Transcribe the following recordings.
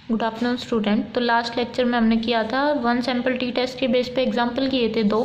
Good afternoon student. तो last lecture में हमने किया था वन सैम्पल टी टेस्ट के बेस पे एग्जाम्पल किए थे 2,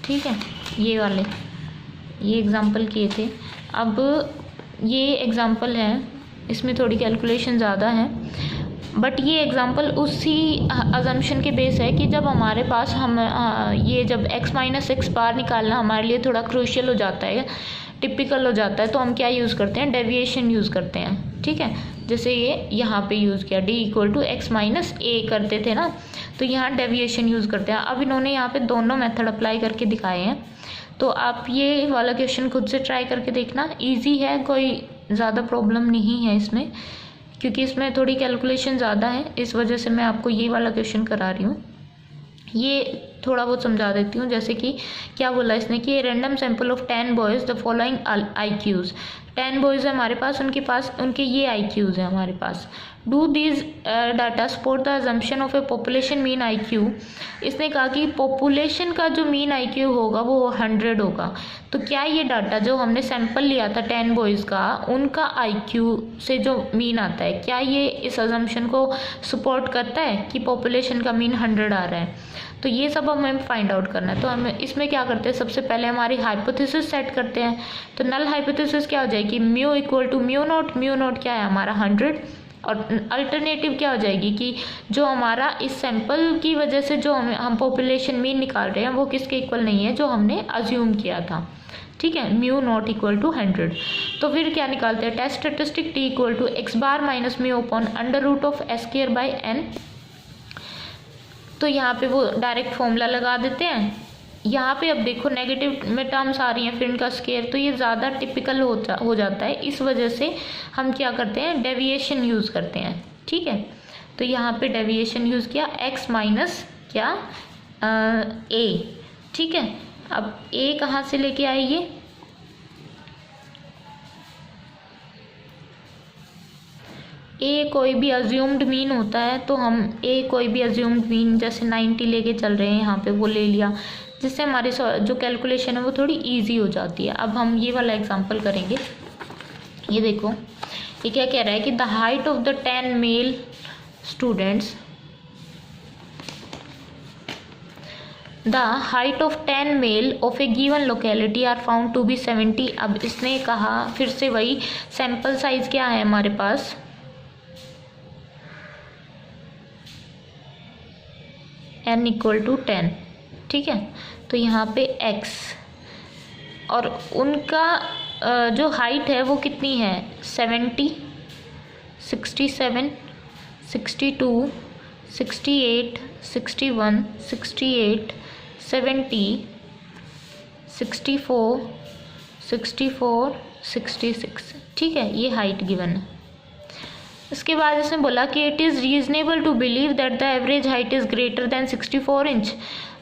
ठीक है, ये एग्जाम्पल किए थे। अब ये एग्जाम्पल है, इसमें थोड़ी कैलकुलेशन ज़्यादा है, बट ये एग्जाम्पल उसी अजम्पशन के बेस है कि जब हमारे पास ये जब x माइनस एक्स बार निकालना हमारे लिए थोड़ा क्रूशियल हो जाता है, टिपिकल हो जाता है, तो हम क्या यूज़ करते हैं, डेविएशन यूज़ करते हैं, ठीक है। जैसे ये यहाँ पे यूज़ किया d equal to X minus A करते थे ना, तो यहाँ डेविएशन यूज़ करते हैं। अब इन्होंने यहाँ पे दोनों मेथड अप्लाई करके दिखाए हैं, तो आप ये वाला क्वेश्चन खुद से ट्राई करके देखना। इजी है, कोई ज़्यादा प्रॉब्लम नहीं है इसमें, क्योंकि इसमें थोड़ी कैलकुलेशन ज़्यादा है, इस वजह से मैं आपको ये वाला क्वेश्चन करा रही हूँ। ये थोड़ा बहुत समझा देती हूँ। जैसे कि क्या बोला इसने कि random sample of 10 boys the following IQs। 10 boys है हमारे पास, उनके ये IQs है हमारे पास। Do these data support the assumption of a population mean IQ। इसने कहा कि पॉपुलेशन का जो मीन IQ होगा वो 100 होगा। तो क्या ये डाटा जो हमने सैंपल लिया था 10 बॉयज़ का, उनका IQ से जो मीन आता है, क्या ये इस अजम्पशन को सपोर्ट करता है कि पॉपुलेशन का मीन 100 आ रहा है? तो ये सब हमें फाइंड आउट करना है। तो हम इसमें क्या करते हैं, सबसे पहले हमारी हाइपोथेसिस सेट करते हैं। तो नल हाइपोथेसिस क्या हो जाएगी, mu equal to mu not क्या है हमारा 100, और अल्टरनेटिव क्या हो जाएगी कि जो हमारा इस सैंपल की वजह से जो हम पॉपुलेशन मीन निकाल रहे हैं वो किसके इक्वल नहीं है, जो हमने अज्यूम किया था, ठीक है, म्यू नॉट इक्वल टू 100। तो फिर क्या निकालते हैं, test statistic t equal to x bar minus mu upon under root of s square by n. तो यहाँ पे वो डायरेक्ट फॉर्मूला लगा देते हैं। यहाँ पे अब देखो नेगेटिव में टर्म्स आ रही हैं, फिर इनका स्केयर, तो ये ज़्यादा टिपिकल हो जाता है। इस वजह से हम क्या करते हैं, डेविएशन यूज़ करते हैं, ठीक है। तो यहाँ पे डेविएशन यूज़ किया, x माइनस क्या a, ठीक है। अब a कहाँ से लेके आइए, ए कोई भी अज्यूम्ड मीन होता है, तो हम ए कोई भी अज्यूम्ड मीन जैसे 90 लेके चल रहे हैं यहाँ पे, वो ले लिया, जिससे हमारी जो कैलकुलेशन है वो थोड़ी इजी हो जाती है। अब हम ये वाला एग्जांपल करेंगे। ये देखो, ये क्या कह रहा है कि the height of the 10 male students, the height of 10 male of a given locality are found to be 70। अब इसने कहा फिर से वही, सैम्पल साइज क्या है हमारे पास, n इक्वल टू 10, ठीक है। तो यहाँ पे x, और उनका जो हाइट है वो कितनी है, 70, 67, 62, 68, 61, 68, 70, 64, 64, 66, ठीक है, ये हाइट गिवन है। इसके बाद इसने बोला कि it is reasonable to believe that the average height is greater than 64 inch.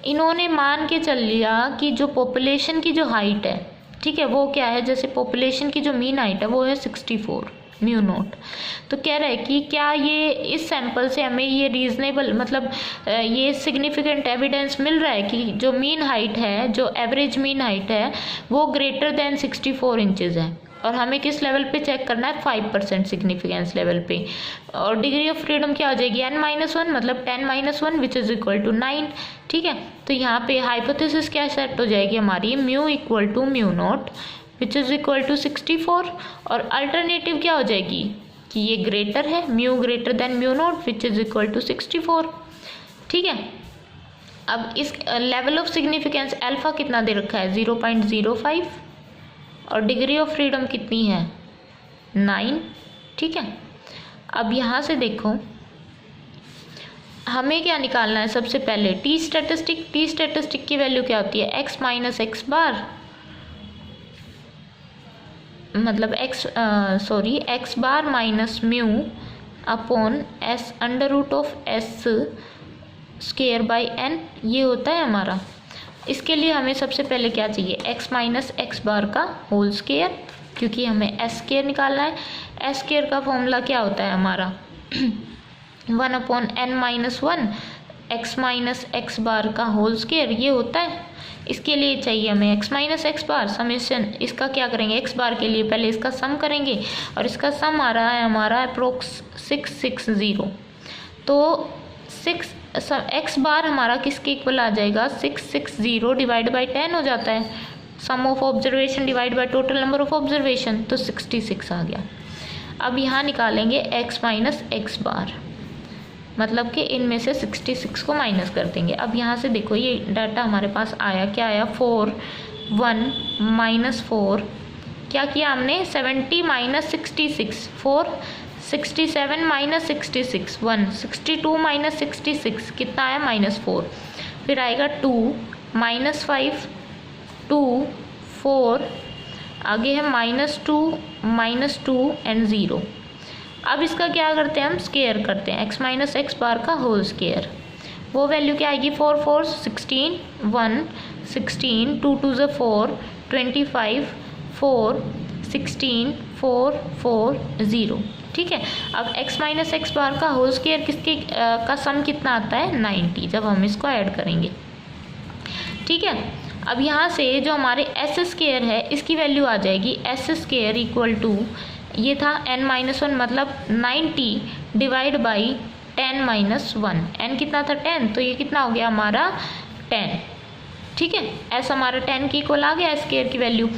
इन्होंने मान के चल लिया कि जो पॉपुलेशन की जो हाइट है, ठीक है, वो क्या है, जैसे पॉपुलेशन की जो मीन हाइट है वो है 64 म्यू नोट। तो कह रहा है कि क्या ये इस सैंपल से हमें ये रीजनेबल, मतलब ये सिग्निफिकेंट एविडेंस मिल रहा है कि जो मीन हाइट है, जो एवरेज मीन हाइट है, वो ग्रेटर दैन 64 इंचज़ है। और हमें किस लेवल पे चेक करना है, 5% सिग्निफिकेंस लेवल पे। और डिग्री ऑफ फ्रीडम क्या हो जाएगी, n-1, मतलब 10-1 विच इज़ इक्वल टू 9, ठीक है। तो यहाँ पे हाइपोथेसिस क्या सेट हो जाएगी हमारी, mu equal to mu not which is equal to 64, और अल्टरनेटिव क्या हो जाएगी कि ये ग्रेटर है, mu greater than mu not which is equal to 64, ठीक है। अब इस लेवल ऑफ सिग्निफिकेंस अल्फा कितना दे रखा है, 0.05, और डिग्री ऑफ फ्रीडम कितनी है, 9, ठीक है। अब यहाँ से देखो हमें क्या निकालना है, सबसे पहले टी स्टैटिस्टिक की वैल्यू क्या होती है, x माइनस एक्स बार, मतलब x bar minus mu upon s under root of s square by n, ये होता है हमारा। इसके लिए हमें सबसे पहले क्या चाहिए, x माइनस एक्स बार का होल स्क्वायर, क्योंकि हमें s स्क्वायर निकालना है। s स्क्वायर का फॉर्मूला क्या होता है हमारा 1 upon n minus 1, x minus X bar का होल स्क्वायर, ये होता है। इसके लिए चाहिए हमें x माइनस एक्स बार, समेशन इसका क्या करेंगे, x बार के लिए पहले इसका सम करेंगे, और इसका सम आ रहा है हमारा अप्रोक्स 660। तो एक्स बार हमारा किसके इक्वल आ जाएगा, 660 डिवाइड बाई 10 हो जाता है, sum of observation divide by total number of observation, तो 66 आ गया। अब यहाँ निकालेंगे x माइनस एक्स बार, मतलब कि इनमें से 66 को माइनस कर देंगे। अब यहाँ से देखो ये डाटा हमारे पास आया, क्या आया, 4 1 माइनस 4, क्या किया हमने, 70 माइनस 66, 4 67 माइनस 66 1, 62 माइनस 66 कितना आया, -4, फिर आएगा 2 -5 2 4, आगे है -2 एंड 0। अब इसका क्या करते हैं हम, स्केयर करते हैं, x माइनस एक्स बार का होल स्केयर, वो वैल्यू क्या आएगी, 4 4 16 1 16 2 2 4 25 4 16 4 4 0, ठीक है। अब x माइनस एक्स बार का होल स्केयर किसके का सम कितना आता है, 90, जब हम इसको ऐड करेंगे, ठीक है। अब यहाँ से जो हमारे एस स्केयर है इसकी वैल्यू आ जाएगी, एस स्केयर इक्वल टू, ये था n-1 मतलब 90 डिवाइड बाई 10 माइनस 1, n कितना था 10, तो ये कितना हो गया हमारा 10, ठीक है। एस हमारा 10 की इक्वल आ गया स्केयर की वैल्यू।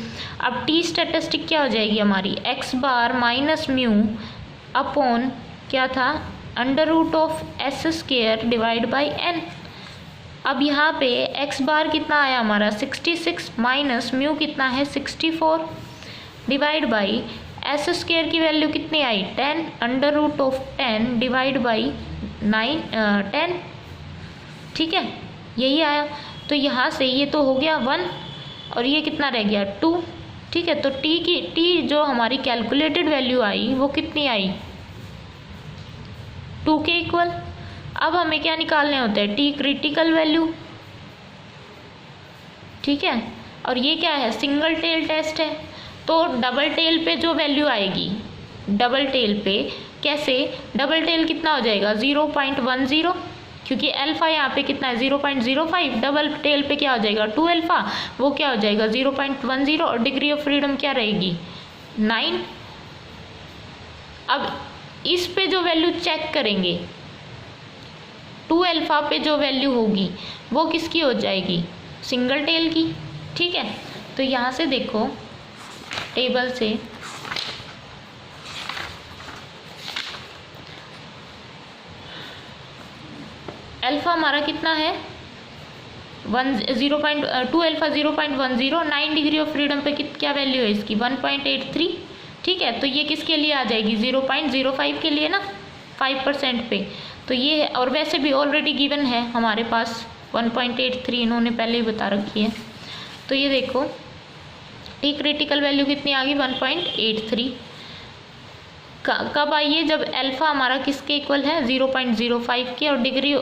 अब टी स्टैटिस्टिक क्या हो जाएगी हमारी, x bar minus mu upon क्या था, under root of s square divide by n. अब यहाँ पे एक्स बार कितना आया हमारा 66 माइनस म्यू कितना है 64 डिवाइड बाई एस स्केयर की वैल्यू कितनी आई 10 under root of 10 divide by 10, ठीक है, यही आया। तो यहाँ से ये तो हो गया 1 और ये कितना रह गया 2, ठीक है। तो टी जो हमारी कैलकुलेटेड वैल्यू आई वो कितनी आई 2 के इक्वल। अब हमें क्या निकालने होते हैं, टी क्रिटिकल वैल्यू, ठीक है। और ये क्या है, सिंगल टेल टेस्ट है, तो डबल टेल पे जो वैल्यू आएगी, डबल टेल पे कैसे, डबल टेल कितना हो जाएगा 0.10, क्योंकि अल्फ़ा यहाँ पे कितना है 0.05, डबल टेल पे क्या हो जाएगा 2 अल्फ़ा, वो क्या हो जाएगा 0.10 और डिग्री ऑफ फ्रीडम क्या रहेगी 9। अब इस पे जो वैल्यू चेक करेंगे 2 अल्फ़ा पे जो वैल्यू होगी वो किसकी हो जाएगी, सिंगल टेल की, ठीक है। तो यहाँ से देखो टेबल से अल्फ़ा हमारा कितना है 2 अल्फ़ा 0.10, 9 डिग्री ऑफ फ्रीडम पे क्या वैल्यू है इसकी 1.83, ठीक है। तो ये किसके लिए आ जाएगी 0.05 के लिए ना, 5% पे, तो ये है। और वैसे भी ऑलरेडी गिवन है हमारे पास 1.83, इन्होंने पहले ही बता रखी है। तो ये देखो टी क्रिटिकल वैल्यू कितनी आ गई 1.83, कब आई है, जब अल्फ़ा हमारा किसके इक्वल है 0.05 के और डिग्री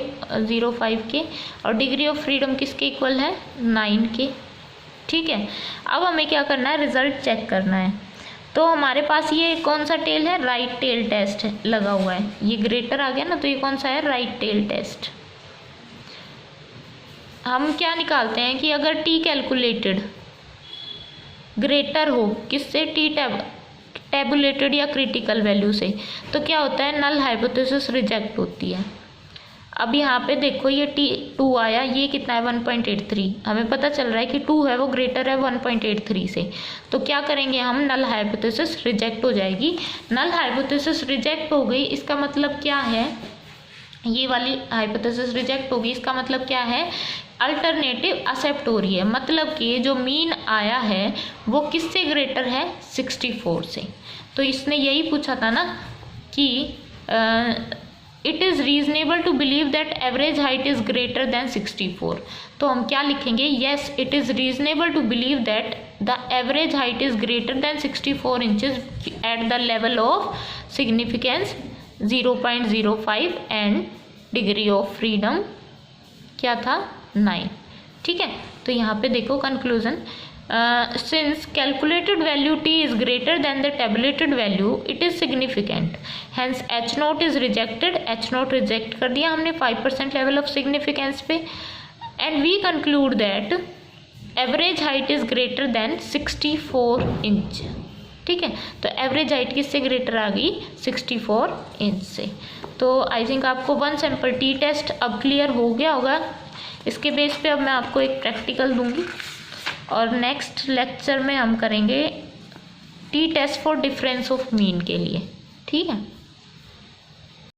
0.5 के, और डिग्री ऑफ फ्रीडम किसके इक्वल है 9 के, ठीक है। अब हमें क्या करना है, रिजल्ट चेक करना है। तो हमारे पास ये कौन सा टेल है, राइट टेल टेस्ट लगा हुआ है, ये ग्रेटर आ गया ना, तो ये कौन सा है राइट टेल टेस्ट। हम क्या निकालते हैं कि अगर टी कैलकुलेटेड ग्रेटर हो किससे, टी टेबुलेटेड या क्रिटिकल वैल्यू से, तो क्या होता है नल हाइपोथेसिस रिजेक्ट होती है। अब यहाँ पे देखो ये T2 आया, ये कितना है 1.83, हमें पता चल रहा है कि 2 है वो ग्रेटर है 1.83 से, तो क्या करेंगे हम, नल हाइपोथेसिस रिजेक्ट हो जाएगी। नल हाइपोथेसिस रिजेक्ट हो गई, इसका मतलब क्या है, ये वाली हाइपोथेसिस रिजेक्ट होगी, इसका मतलब क्या है, अल्टरनेटिव एक्सेप्ट हो रही है, मतलब कि जो मीन आया है वो किससे ग्रेटर है 64 से। तो इसने यही पूछा था ना कि it is reasonable to believe that average height is greater than 64, तो हम क्या लिखेंगे, yes it is reasonable to believe that the average height is greater than 64 inches at the level of significance 0.05 and degree of freedom क्या था 9, ठीक है। तो यहाँ पे देखो conclusion, since calculated value t is greater than the tabulated value it is significant, hence H0 is rejected, H0 reject कर दिया हमने 5% लेवल ऑफ सिग्निफिकेंस पे, and we conclude that average height is greater than 64 inch, ठीक है। तो average height किससे greater आ गई 64 इंच से। तो आई थिंक आपको वन सैम्पल टी टेस्ट अब क्लियर हो गया होगा। इसके बेस पे अब मैं आपको एक प्रैक्टिकल दूंगी और नेक्स्ट लेक्चर में हम करेंगे t test for difference of mean के लिए। ठीक है।